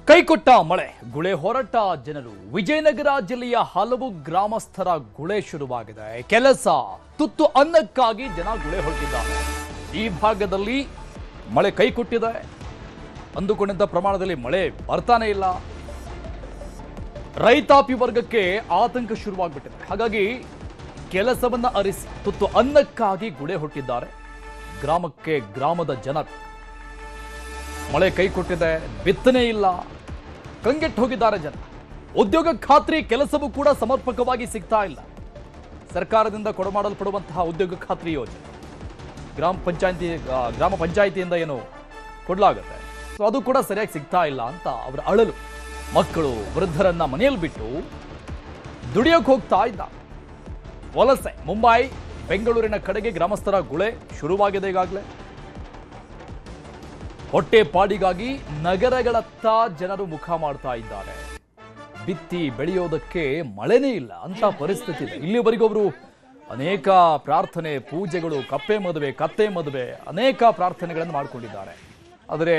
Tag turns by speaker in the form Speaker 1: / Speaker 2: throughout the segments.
Speaker 1: ಕೈಕೊಟ್ಟ ಮಳೆ ಗುಳೆ ಹೊರಟ ಜನರು. ವಿಜಯನಗರ ಜಿಲ್ಲೆಯ ಹಲವು ಗ್ರಾಮಸ್ಥರ ಗುಳೆ ಶುರುವಾಗಿದೆ. ಕೆಲಸ ತುತ್ತು ಅನ್ನಕ್ಕಾಗಿ ಜನ ಗುಳೆ ಹೊರಟಿದ್ದಾರೆ. ಈ ಭಾಗದಲ್ಲಿ ಮಳೆ ಕೈಕೊಟ್ಟಿದೆ. ಅಂದುಕೊಂಡಿದ್ದ ಪ್ರಮಾಣದಲ್ಲಿ ಮಳೆ ಬರ್ತಾನೆ ಇಲ್ಲ. ರೈತಾಪಿ ವರ್ಗಕ್ಕೆ ಆತಂಕ ಶುರುವಾಗ್ಬಿಟ್ಟಿದೆ. ಹಾಗಾಗಿ ಕೆಲಸವನ್ನ ಅರಿಸಿ ತುತ್ತು ಅನ್ನಕ್ಕಾಗಿ ಗುಳೆ ಹೊರಟಿದ್ದಾರೆ ಗ್ರಾಮಕ್ಕೆ ಗ್ರಾಮದ ಜನರು. ಮಳೆ ಕೈಕೊಟ್ಟಿದೆ, ಬಿತ್ತನೆ ಇಲ್ಲ, ಕಂಗೆಟ್ಟು ಹೋಗಿದ್ದಾರೆ ಜನ. ಉದ್ಯೋಗ ಖಾತ್ರಿ ಕೆಲಸವೂ ಕೂಡ ಸಮರ್ಪಕವಾಗಿ ಸಿಗ್ತಾ ಇಲ್ಲ. ಸರ್ಕಾರದಿಂದ ಕೊಡಮಾಡಲ್ಪಡುವಂತಹ ಉದ್ಯೋಗ ಖಾತ್ರಿ ಯೋಜನೆ ಗ್ರಾಮ ಪಂಚಾಯಿತಿಯಿಂದ ಏನು ಕೊಡಲಾಗುತ್ತೆ, ಸೊ ಅದು ಕೂಡ ಸರಿಯಾಗಿ ಸಿಗ್ತಾ ಇಲ್ಲ ಅಂತ ಅವರ ಅಳಲು. ಮಕ್ಕಳು ವೃದ್ಧರನ್ನ ಮನೆಯಲ್ಲಿ ಬಿಟ್ಟು ದುಡಿಯೋಕೆ ಹೋಗ್ತಾ ಇದ್ದ. ವಲಸೆ ಮುಂಬೈ ಬೆಂಗಳೂರಿನ ಕಡೆಗೆ ಗ್ರಾಮಸ್ಥರ ಗುಳೆ ಶುರುವಾಗಿದೆ. ಈಗಾಗಲೇ ಹೊಟ್ಟೆ ಪಾಡಿಗಾಗಿ ನಗರಗಳತ್ತ ಜನರು ಮುಖ ಮಾಡ್ತಾ ಇದ್ದಾರೆ. ಬಿತ್ತಿ ಬೆಳೆಯೋದಕ್ಕೆ ಮಳೆನೇ ಇಲ್ಲ ಅಂತ ಪರಿಸ್ಥಿತಿ ಇದೆ. ಇಲ್ಲಿವರೆಗೂ ಅವರು ಅನೇಕ ಪ್ರಾರ್ಥನೆ, ಪೂಜೆಗಳು, ಕಪ್ಪೆ ಮದುವೆ ಅನೇಕ ಪ್ರಾರ್ಥನೆಗಳನ್ನು ಮಾಡಿಕೊಂಡಿದ್ದಾರೆ. ಆದರೆ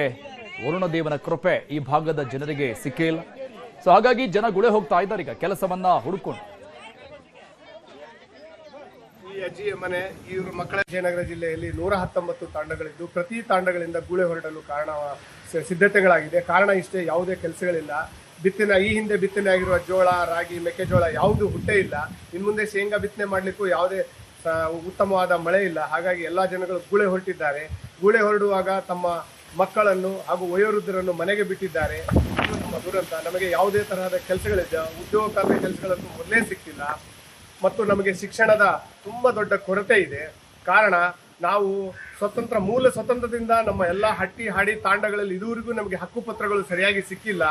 Speaker 1: ವರುಣ ದೇವನ ಕೃಪೆ ಈ ಭಾಗದ ಜನರಿಗೆ ಸಿಕ್ಕೇ ಇಲ್ಲ. ಸೊ ಹಾಗಾಗಿ ಜನ ಗುಳೆ ಹೋಗ್ತಾ ಇದ್ದಾರೆ ಈಗ ಕೆಲಸವನ್ನ ಹುಡುಕೊಂಡು.
Speaker 2: ಈ ಅಜ್ಜಿಯ ಮನೆ ಇವರು ಮಕ್ಕಳ ವಿಜಯನಗರ ಜಿಲ್ಲೆಯಲ್ಲಿ 119 ತಾಂಡಗಳಿದ್ದು ಪ್ರತಿ ತಾಂಡಗಳಿಂದ ಗುಳೆ ಹೊರಡಲು ಕಾರಣ ಸಿದ್ಧತೆಗಳಾಗಿದೆ. ಕಾರಣ ಇಷ್ಟೇ, ಯಾವುದೇ ಕೆಲಸಗಳಿಲ್ಲ. ಈ ಹಿಂದೆ ಬಿತ್ತನೆ ಆಗಿರುವ ಜೋಳ, ರಾಗಿ, ಮೆಕ್ಕೆಜೋಳ ಯಾವುದು ಹುಟ್ಟೇ ಇಲ್ಲ. ಇನ್ನು ಮುಂದೆ ಶೇಂಗಾ ಬಿತ್ತನೆ ಮಾಡಲಿಕ್ಕೂ ಯಾವುದೇ ಉತ್ತಮವಾದ ಮಳೆ ಇಲ್ಲ. ಹಾಗಾಗಿ ಎಲ್ಲಾ ಜನಗಳು ಗುಳೆ ಹೊರಟಿದ್ದಾರೆ. ಗುಳೆ ಹೊರಡುವಾಗ ತಮ್ಮ ಮಕ್ಕಳನ್ನು ಹಾಗೂ ವಯೋವೃದ್ಧರನ್ನು ಮನೆಗೆ ಬಿಟ್ಟಿದ್ದಾರೆ. ನಮ್ಮ ದುರಂತ. ನಮಗೆ ಯಾವುದೇ ತರಹದ ಕೆಲಸಗಳಿದೆ, ಉದ್ಯೋಗ ಖಾತ್ರಿ ಕೆಲಸಗಳನ್ನು ಮೊದಲೇ ಸಿಕ್ಕಿಲ್ಲ. ಮತ್ತು ನಮಗೆ ಶಿಕ್ಷಣದ ತುಂಬಾ ದೊಡ್ಡ ಕೊರತೆ ಇದೆ. ಕಾರಣ ನಾವು ಮೂಲ ಸ್ವತಂತ್ರದಿಂದ ನಮ್ಮ ಎಲ್ಲಾ ಹಟ್ಟಿ ಹಾಡಿ ತಾಂಡಗಳಲ್ಲಿ ಇದುವರೆಗೂ ನಮಗೆ ಹಕ್ಕುಪತ್ರಗಳು ಸರಿಯಾಗಿ ಸಿಕ್ಕಿಲ್ಲ.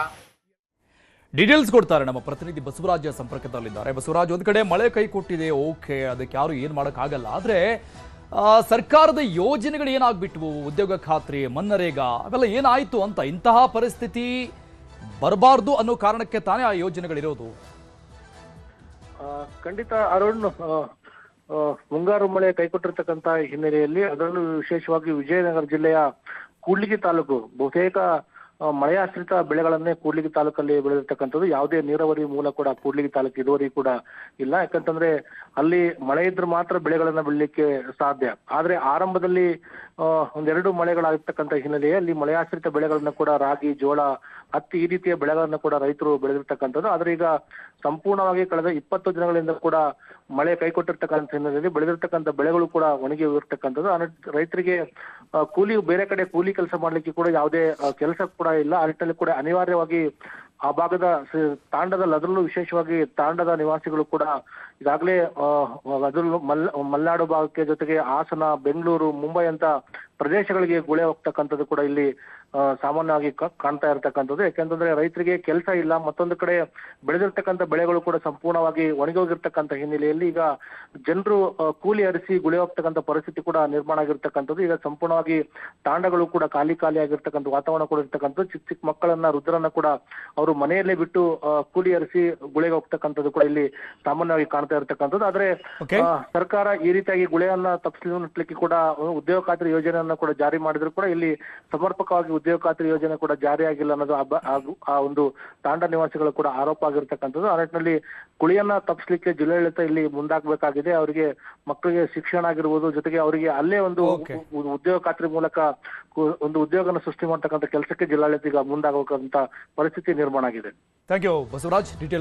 Speaker 1: ಡೀಟೇಲ್ಸ್ ಕೊಡ್ತಾರೆ ನಮ್ಮ ಪ್ರತಿನಿಧಿ ಬಸವರಾಜ ಸಂಪರ್ಕದಲ್ಲಿದ್ದಾರೆ. ಬಸವರಾಜ್, ಒಂದ್ ಕಡೆ ಮಳೆ ಕೈ ಕೊಟ್ಟಿದೆ, ಓಕೆ, ಅದಕ್ಕೆ ಯಾರು ಏನ್ ಮಾಡಕ್ ಆಗಲ್ಲ. ಆದ್ರೆ ಸರ್ಕಾರದ ಯೋಜನೆಗಳು ಏನಾಗ್ಬಿಟ್ವು, ಉದ್ಯೋಗ ಖಾತ್ರಿ, ಮನ್ನರೇಗಾ ಅವೆಲ್ಲ ಏನಾಯ್ತು ಅಂತ. ಇಂತಹ ಪರಿಸ್ಥಿತಿ ಬರಬಾರ್ದು ಅನ್ನೋ ಕಾರಣಕ್ಕೆ ತಾನೇ ಆ ಯೋಜನೆಗಳಿರೋದು.
Speaker 3: ಖಂಡಿತ ಅರುಣ್, ಮುಂಗಾರು ಮಳೆ ಕೈಕೊಟ್ಟಿರ್ತಕ್ಕಂತ ಹಿನ್ನೆಲೆಯಲ್ಲಿ ಅದರಲ್ಲೂ ವಿಶೇಷವಾಗಿ ವಿಜಯನಗರ ಜಿಲ್ಲೆಯ ಕೂಡ್ಲಿಗಿ ತಾಲೂಕು ಬಹುತೇಕ ಮಳೆಯಾಶ್ರಿತ ಬೆಳೆಗಳನ್ನೇ ಕೂಡ್ಲಿಗಿ ತಾಲೂಕಲ್ಲಿ ಬೆಳೆದಿರ್ತಕ್ಕಂಥದ್ದು. ಯಾವುದೇ ನೀರಾವರಿ ಮೂಲ ಕೂಡ ಕೂಡ್ಲಿಗಿ ತಾಲೂಕು ಇದುವರೆಗೂ ಕೂಡ ಇಲ್ಲ. ಯಾಕಂತಂದ್ರೆ ಅಲ್ಲಿ ಮಳೆ ಇದ್ರೆ ಮಾತ್ರ ಬೆಳೆಗಳನ್ನ ಬೆಳಿಲಿಕ್ಕೆ ಸಾಧ್ಯ. ಆದ್ರೆ ಆರಂಭದಲ್ಲಿ ಒಂದೆರಡು ಮಳೆಗಳಾಗಿರ್ತಕ್ಕಂಥ ಹಿನ್ನೆಲೆಯಲ್ಲಿ ಅಲ್ಲಿ ಮಳೆಯಾಶ್ರಿತ ಬೆಳೆಗಳನ್ನ ಕೂಡ ರಾಗಿ, ಜೋಳ, ಹತ್ತಿ ಈ ರೀತಿಯ ಬೆಳೆಗಳನ್ನ ಕೂಡ ರೈತರು ಬೆಳೆದಿರ್ತಕ್ಕಂಥದ್ದು. ಆದ್ರೆ ಈಗ ಸಂಪೂರ್ಣವಾಗಿ ಕಳೆದ 20 ದಿನಗಳಿಂದ ಕೂಡ ಮಳೆ ಕೈಕೊಟ್ಟಿರ್ತಕ್ಕಂಥ ಹಿನ್ನೆಲೆಯಲ್ಲಿ ಬೆಳೆದಿರ್ತಕ್ಕಂಥ ಬೆಳೆಗಳು ಕೂಡ ಒಣಗಿ ಹೋಗಿರ್ತಕ್ಕಂಥದ್ದು. ರೈತರಿಗೆ ಬೇರೆ ಕಡೆ ಕೂಲಿ ಕೆಲಸ ಮಾಡ್ಲಿಕ್ಕೆ ಕೂಡ ಯಾವುದೇ ಕೆಲಸ ಕೂಡ ಇಲ್ಲ. ಆ ನಿಟ್ಟಿನಲ್ಲಿ ಕೂಡ ಅನಿವಾರ್ಯವಾಗಿ ಆ ಭಾಗದ ತಾಂಡದಲ್ಲಿ, ಅದರಲ್ಲೂ ವಿಶೇಷವಾಗಿ ತಾಂಡದ ನಿವಾಸಿಗಳು ಕೂಡ ಈಗಾಗಲೇ ಅದರಲ್ಲೂ ಮಲೆನಾಡು ಭಾಗಕ್ಕೆ ಜೊತೆಗೆ ಹಾಸನ, ಬೆಂಗಳೂರು, ಮುಂಬೈ ಅಂತ ಪ್ರದೇಶಗಳಿಗೆ ಗುಳೆ ಹೋಗ್ತಕ್ಕಂಥದ್ದು ಕೂಡ ಇಲ್ಲಿ ಸಾಮಾನ್ಯವಾಗಿ ಕಾಣ್ತಾ ಇರತಕ್ಕಂಥದ್ದು. ಯಾಕೆಂತಂದ್ರೆ ರೈತರಿಗೆ ಕೆಲಸ ಇಲ್ಲ. ಮತ್ತೊಂದು ಕಡೆ ಬೆಳೆದಿರ್ತಕ್ಕಂಥ ಬೆಳೆಗಳು ಕೂಡ ಸಂಪೂರ್ಣವಾಗಿ ಒಣಗಿ ಹೋಗಿರ್ತಕ್ಕಂಥ ಹಿನ್ನೆಲೆಯಲ್ಲಿ ಈಗ ಜನರು ಕೂಲಿ ಹರಿಸಿ ಗುಳೆ ಹೋಗ್ತಕ್ಕಂಥ ಪರಿಸ್ಥಿತಿ ಕೂಡ ನಿರ್ಮಾಣ ಆಗಿರ್ತಕ್ಕಂಥದ್ದು. ಈಗ ಸಂಪೂರ್ಣವಾಗಿ ತಾಂಡಗಳು ಕೂಡ ಖಾಲಿ ಆಗಿರ್ತಕ್ಕಂಥ ವಾತಾವರಣ ಕೂಡ ಇರ್ತಕ್ಕಂಥದ್ದು. ಚಿಕ್ಕ ಮಕ್ಕಳನ್ನ, ವೃದ್ಧರನ್ನ ಕೂಡ ಅವರು ಮನೆಯಲ್ಲೇ ಬಿಟ್ಟು ಕೂಲಿ ಹರಿಸಿ ಗುಳೆಗೆ ಹೋಗ್ತಕ್ಕಂಥದ್ದು ಕೂಡ ಇಲ್ಲಿ ಸಾಮಾನ್ಯವಾಗಿ ಕಾಣ್ತಾ ಇರತಕ್ಕಂಥದ್ದು. ಆದ್ರೆ ಸರ್ಕಾರ ಈ ರೀತಿಯಾಗಿ ಗುಳೆಯನ್ನ ತಪ್ಪಿಸಲಿಕ್ಕೆ ಕೂಡ ಉದ್ಯೋಗ ಖಾತ್ರಿ ಯೋಜನೆಯನ್ನ ಕೂಡ ಜಾರಿ ಮಾಡಿದ್ರು ಕೂಡ ಇಲ್ಲಿ ಸಮರ್ಪಕವಾಗಿ ಉದ್ಯೋಗ ಖಾತ್ರಿ ಯೋಜನೆ ಕೂಡ ಜಾರಿ ಆಗಿಲ್ಲ ಅನ್ನೋದು ಆ ಒಂದು ತಾಂಡ ನಿವಾಸಿಗಳು ಕೂಡ ಆರೋಪ ಆಗಿರ್ತಕ್ಕಂಥದ್ದು. ಆ ನಿಟ್ಟಿನಲ್ಲಿ ಗುಳಿಯನ್ನ ತಪ್ಪಿಸ್ಲಿಕ್ಕೆ ಜಿಲ್ಲಾಡಳಿತ ಇಲ್ಲಿ ಮುಂದಾಗಬೇಕಾಗಿದೆ. ಅವರಿಗೆ ಮಕ್ಕಳಿಗೆ ಶಿಕ್ಷಣ ಆಗಿರ್ಬೋದು, ಜೊತೆಗೆ ಅವರಿಗೆ ಅಲ್ಲೇ ಒಂದು ಉದ್ಯೋಗ ಖಾತ್ರಿ ಮೂಲಕ ಒಂದು ಉದ್ಯೋಗನ ಸೃಷ್ಟಿ ಮಾಡ್ತಕ್ಕಂಥ ಕೆಲಸಕ್ಕೆ ಜಿಲ್ಲಾಡಳಿತ ಈಗ ಮುಂದಾಗಬೇಕಂತ ಪರಿಸ್ಥಿತಿ ನಿರ್ಮಾಣ ಆಗಿದೆ.
Speaker 1: Thank you Basavaraj. ಡೀಟೇಲ್